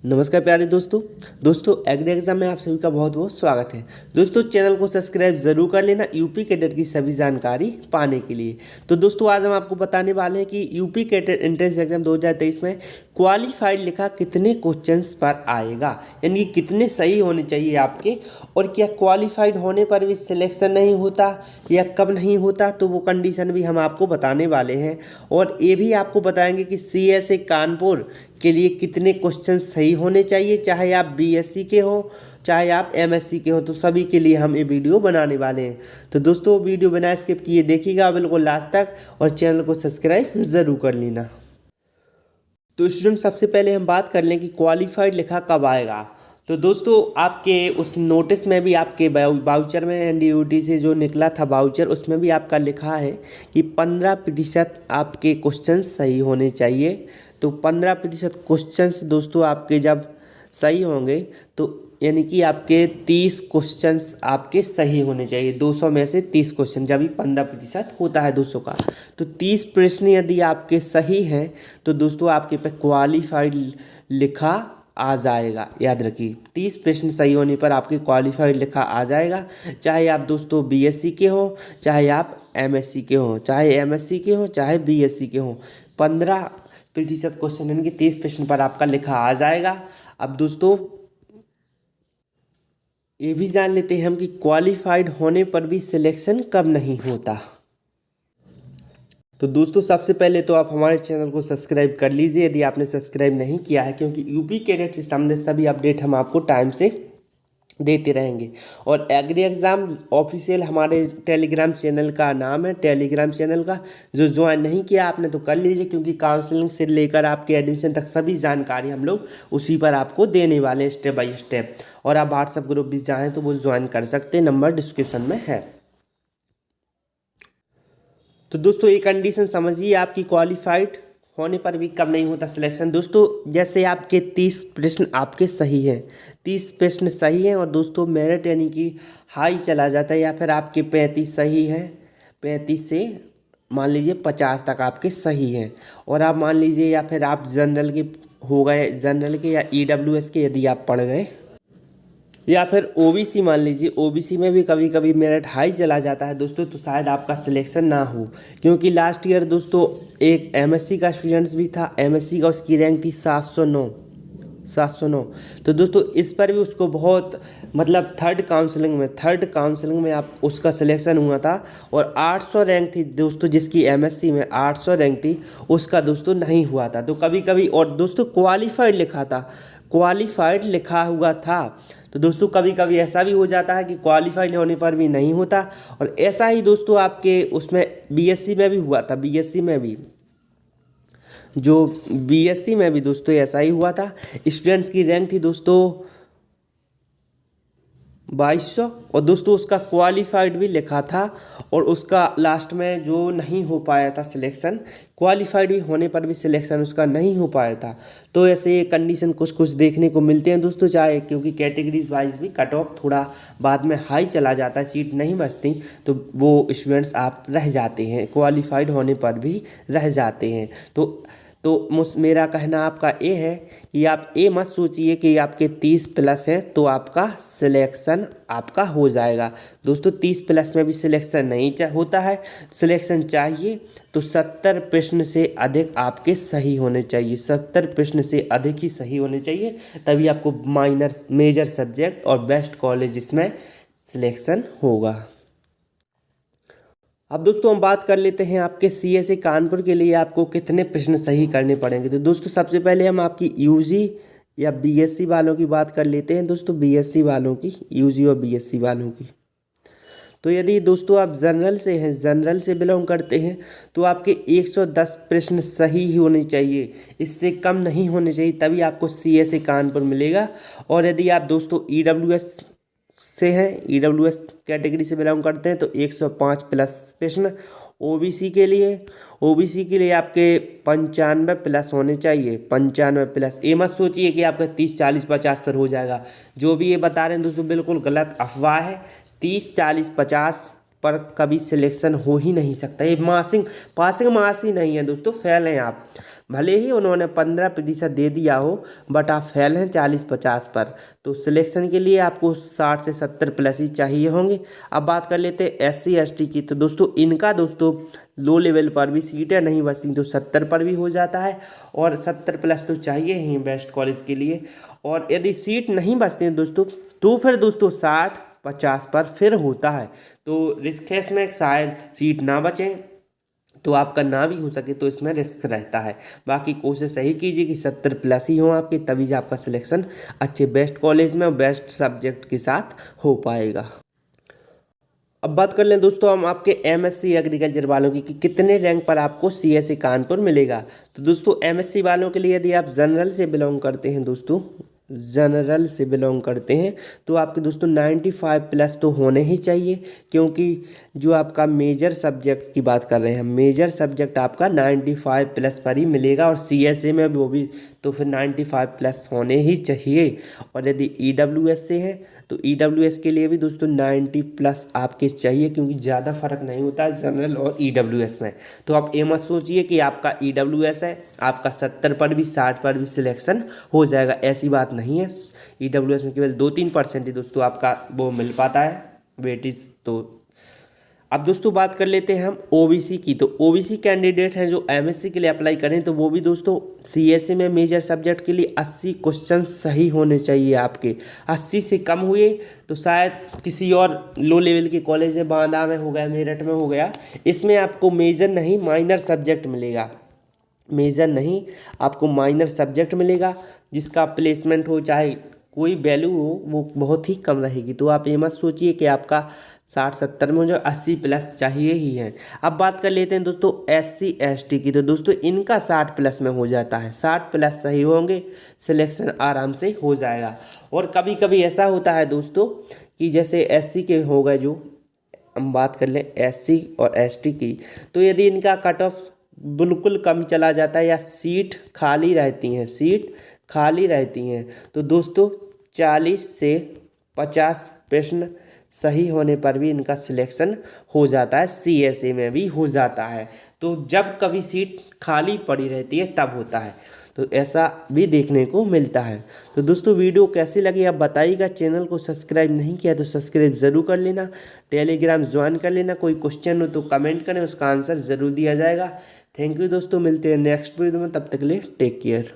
नमस्कार प्यारे दोस्तों एग्री एग्जाम में आप सभी का बहुत बहुत स्वागत है। दोस्तों चैनल को सब्सक्राइब जरूर कर लेना यूपी कैडेट की सभी जानकारी पाने के लिए। तो दोस्तों आज हम आपको बताने वाले हैं कि यूपी कैडेट एंट्रेंस एग्जाम 2023 में क्वालिफाइड लिखा कितने क्वेश्चंस पर आएगा, यानी कि कितने सही होने चाहिए आपके, और क्या क्वालिफाइड होने पर भी सिलेक्शन नहीं होता या कब नहीं होता, तो वो कंडीशन भी हम आपको बताने वाले हैं। और ये भी आपको बताएंगे कि CSA कानपुर के लिए कितने क्वेश्चन सही होने चाहिए, चाहे आप BSc के हो चाहे आप MSc के हो, तो सभी के लिए हम ये वीडियो बनाने वाले हैं। तो दोस्तों वीडियो बिना स्किप किए देखिएगा बिल्कुल लास्ट तक, और चैनल को सब्सक्राइब ज़रूर कर लेना। तो स्टूडेंट सबसे पहले हम बात कर लें कि क्वालिफाइड लिखा कब आएगा। तो दोस्तों आपके उस नोटिस में भी, आपके वाउचर में NDUT से जो निकला था वाउचर, उसमें भी आपका लिखा है कि 15% आपके क्वेश्चन सही होने चाहिए। तो 15% क्वेश्चंस दोस्तों आपके जब सही होंगे तो यानी कि आपके 30 क्वेश्चंस आपके सही होने चाहिए। 200 में से 30 क्वेश्चन, जब भी 15% होता है 200 का, तो 30 प्रश्न यदि आपके सही हैं तो दोस्तों आपके पे क्वालिफाइड लिखा आ जाएगा। याद रखिए 30 प्रश्न सही होने पर आपके क्वालिफाइड लिखा आ जाएगा। चाहे आप दोस्तों BSc के हो, चाहे आप MSc के हो, चाहे MSc के हो, चाहे BSc के हो, 15% क्वेश्चन यानी कि 30 प्रश्न पर आपका लिखा आ जाएगा। अब दोस्तों ये भी जान लेते हैं हम कि क्वालिफाइड होने पर भी सिलेक्शन कब नहीं होता। तो दोस्तों सबसे पहले तो आप हमारे चैनल को सब्सक्राइब कर लीजिए यदि आपने सब्सक्राइब नहीं किया है, क्योंकि यूपी कैडेट से संबंधित सभी अपडेट हम आपको टाइम से देते रहेंगे। और एग्री एग्ज़ाम ऑफिशियल हमारे टेलीग्राम चैनल का नाम है, टेलीग्राम चैनल का जो ज्वाइन नहीं किया आपने तो कर लीजिए, क्योंकि काउंसलिंग से लेकर आपके एडमिशन तक सभी जानकारी हम लोग उसी पर आपको देने वाले हैं स्टेप बाय स्टेप। और आप व्हाट्सएप ग्रुप भी चाहें तो वो ज्वाइन कर सकते हैं, नंबर डिस्क्रिप्शन में है। तो दोस्तों एक कंडीशन समझिए आपकी क्वालिफाइड होने पर भी कब नहीं होता सिलेक्शन। दोस्तों जैसे आपके 30 प्रश्न आपके सही हैं, 30 प्रश्न सही हैं, और दोस्तों मेरिट यानी कि हाई चला जाता है, या फिर आपके 35 सही हैं, 35 से मान लीजिए 50 तक आपके सही हैं, और आप मान लीजिए या फिर आप जनरल के हो गए, जनरल के या EWS के यदि आप पढ़ गए, या फिर OBC मान लीजिए, OBC में भी कभी कभी मेरिट हाई चला जाता है दोस्तों, तो शायद आपका सिलेक्शन ना हो। क्योंकि लास्ट ईयर दोस्तों एक MSc का स्टूडेंट्स भी था, MSc का उसकी रैंक थी 709। तो दोस्तों इस पर भी उसको बहुत मतलब थर्ड काउंसलिंग में आप उसका सिलेक्शन हुआ था, और 800 रैंक थी दोस्तों, जिसकी MSc में 800 रैंक थी, उसका दोस्तों नहीं हुआ था। तो कभी कभी, और दोस्तों क्वालिफाइड लिखा हुआ था, तो दोस्तों कभी कभी ऐसा भी हो जाता है कि क्वालिफाइड होने पर भी नहीं होता। और ऐसा ही दोस्तों आपके उसमें BSc में भी हुआ था, BSc में भी दोस्तों ऐसा ही हुआ था। स्टूडेंट्स की रैंक थी दोस्तों 2200, और दोस्तों उसका क्वालिफाइड भी लिखा था, और उसका लास्ट में जो नहीं हो पाया था सिलेक्शन, क्वालिफाइड भी होने पर भी सिलेक्शन उसका नहीं हो पाया था। तो ऐसे कंडीशन कुछ देखने को मिलते हैं दोस्तों, चाहे क्योंकि कैटेगरीज वाइज भी कट ऑफ थोड़ा बाद में हाई चला जाता है, सीट नहीं बचती, तो वो स्टूडेंट्स आप रह जाते हैं, क्वालिफाइड होने पर भी रह जाते हैं। तो मेरा कहना आपका ये है कि आप ये मत सोचिए कि आपके 30 प्लस हैं तो आपका सिलेक्शन आपका हो जाएगा। दोस्तों 30 प्लस में भी सिलेक्शन नहीं होता है, सिलेक्शन चाहिए तो 70 प्रश्न से अधिक आपके सही होने चाहिए, 70 प्रश्न से अधिक ही सही होने चाहिए, तभी आपको माइनर मेजर सब्जेक्ट और बेस्ट कॉलेज इसमें सिलेक्शन होगा। अब दोस्तों हम बात कर लेते हैं आपके CSA कानपुर के लिए आपको कितने प्रश्न सही करने पड़ेंगे। तो दोस्तों सबसे पहले हम आपकी UG या BSc वालों की बात कर लेते हैं दोस्तों, BSc वालों की, UG और BSc वालों की। तो यदि दोस्तों आप जनरल से हैं, जनरल से बिलोंग करते हैं, तो आपके 110 प्रश्न सही ही होने चाहिए, इससे कम नहीं होने चाहिए, तभी आपको CSA कानपुर मिलेगा। और यदि आप दोस्तों EWS से हैं, EWS कैटेगरी से बिलोंग करते हैं, तो 105 प्लस प्रश्न। OBC के लिए आपके 95 प्लस होने चाहिए, 95 प्लस। ये मत सोचिए कि आपका 30 40 50 पर हो जाएगा, जो भी ये बता रहे हैं दोस्तों बिल्कुल गलत अफवाह है। 30 40 50 पर कभी सिलेक्शन हो ही नहीं सकता। ये पासिंग मार्क्स ही नहीं है दोस्तों, फेल हैं आप। भले ही उन्होंने 15% दे दिया हो, बट आप फेल हैं 40-50 पर। तो सिलेक्शन के लिए आपको 60 से 70 प्लस ही चाहिए होंगे। अब बात कर लेते हैं SC ST की। तो दोस्तों इनका लो लेवल पर भी सीटें नहीं बचती तो 70 पर भी हो जाता है, और 70 प्लस तो चाहिए ही बेस्ट कॉलेज के लिए। और यदि सीट नहीं बचती हैं दोस्तों, तो फिर दोस्तों 60-50 पर फिर होता है। तो रिस्क है इसमें, शायद सीट ना बचे तो आपका ना भी हो सके, तो इसमें रिस्क रहता है। बाकी कोशिश यही कीजिए कि 70 प्लस ही हो आपके, तभी आपका सिलेक्शन अच्छे बेस्ट कॉलेज में बेस्ट सब्जेक्ट के साथ हो पाएगा। अब बात कर लें दोस्तों हम आपके MSc एग्रीकल्चर वालों की कि कितने रैंक पर आपको CSE कानपुर मिलेगा। तो दोस्तों MSc वालों के लिए यदि आप जनरल से बिलोंग करते हैं तो आपके दोस्तों 95 प्लस तो होने ही चाहिए, क्योंकि जो आपका मेजर सब्जेक्ट की बात कर रहे हैं, मेजर सब्जेक्ट आपका 95 प्लस पर ही मिलेगा, और CSA में वो भी तो फिर 95 प्लस होने ही चाहिए। और यदि EWS से है तो EWS के लिए भी दोस्तों 90 प्लस आपके चाहिए, क्योंकि ज़्यादा फर्क नहीं होता है जनरल और EWS में। तो आप ये मत सोचिए कि आपका EWS है आपका 70 पर भी 60 पर भी सिलेक्शन हो जाएगा, ऐसी बात नहीं है। EWS में केवल 2-3% ही दोस्तों आपका वो मिल पाता है वेटेज। तो अब दोस्तों बात कर लेते हैं हम OBC की। तो OBC कैंडिडेट हैं जो MSc के लिए अप्लाई करें, तो वो भी दोस्तों CSE में मेजर सब्जेक्ट के लिए 80 क्वेश्चन सही होने चाहिए आपके। 80 से कम हुए तो शायद किसी और लो लेवल के कॉलेज में, बांदा में हो गया, मेरठ में हो गया, इसमें आपको मेजर नहीं माइनर सब्जेक्ट मिलेगा। मेजर नहीं आपको माइनर सब्जेक्ट मिलेगा, जिसका प्लेसमेंट हो चाहे कोई वैल्यू हो वो बहुत ही कम रहेगी। तो आप ये मत सोचिए कि आपका 60-70 में जो 80 प्लस चाहिए ही है। अब बात कर लेते हैं दोस्तों SC ST की। तो दोस्तों इनका 60 प्लस में हो जाता है, 60 प्लस सही होंगे सिलेक्शन आराम से हो जाएगा। और कभी कभी ऐसा होता है दोस्तों कि जैसे SC के हो गए, जो हम बात कर लें SC और ST की, तो यदि इनका कट ऑफ बिल्कुल कम चला जाता है या सीट खाली रहती हैं तो दोस्तों 40 से 50 प्रश्न सही होने पर भी इनका सिलेक्शन हो जाता है, CSA में भी हो जाता है। तो जब कभी सीट खाली पड़ी रहती है तब होता है, तो ऐसा भी देखने को मिलता है। तो दोस्तों वीडियो कैसी लगी आप बताइएगा। चैनल को सब्सक्राइब नहीं किया तो सब्सक्राइब ज़रूर कर लेना, टेलीग्राम ज्वाइन कर लेना। कोई क्वेश्चन हो तो कमेंट करें, उसका आंसर ज़रूर दिया जाएगा। थैंक यू दोस्तों, मिलते हैं नेक्स्ट वीडियो में, तब तक के लिए टेक केयर।